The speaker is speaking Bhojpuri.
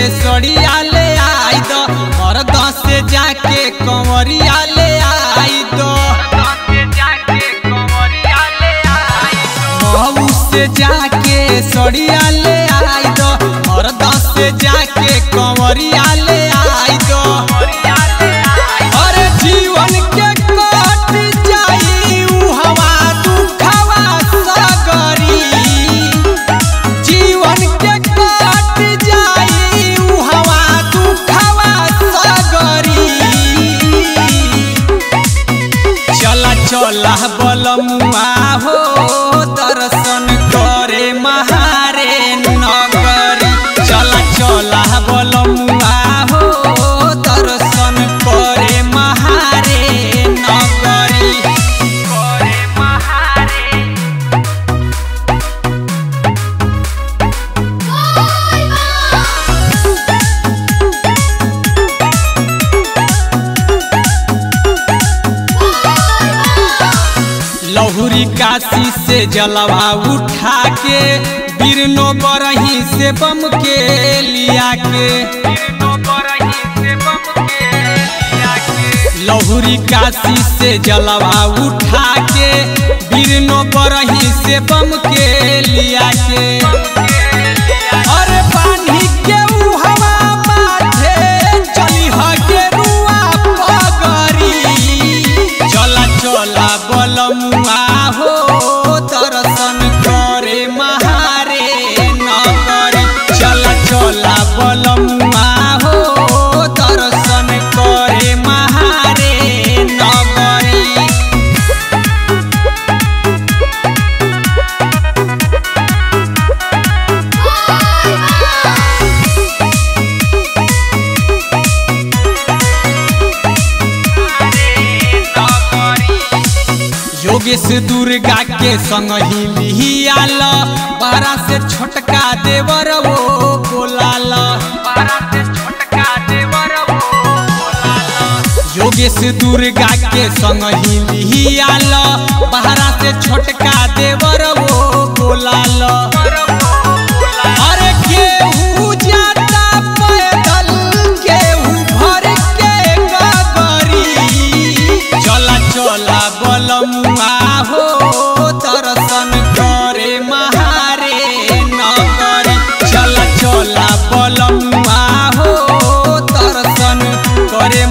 सड़िया ले आई दो मर्द से जाके कंवरिया ले आई दो महू से जाके सड़िया ले आई दो मर्द से जाके कंवरिया ले आई दो। अरे जीवन के कट जाई हवा दुखवा सगरी जीवन के कट जाई हवा दुखवा सगरी चला चला बलमुआ हो दर्शन करे महारे नगरी चला चला बलमुआ हो दर्शन करे महारे नगरी करे महारे। लहुरी काशी से जलवा उठा के बिरनो बरही से बम के लिया के लहुरी काशी से जलवा उठा के बिरनो बरही से बम के लिया के। अरे पानी के हवा माथे चली के रुआ पगरी चला चला बलमुआ हो दर्शन करे महारे नगरी चला चला बलमुआ हो दर्शन करे महारे नगरी। योगेश दुर्गा के संग ही लियाल बारा से छोटका देवर वो बोलाल योगेश दुर्गा के संग ही लियाल बारा से छोटका देवर वो बोलाल। अरे केहू जाता पैदल केहू भर के गगरी चला चला बलमुआ हो दर्शन करे महारे नगरी चला चला बलमुआ हो दर्शन करे।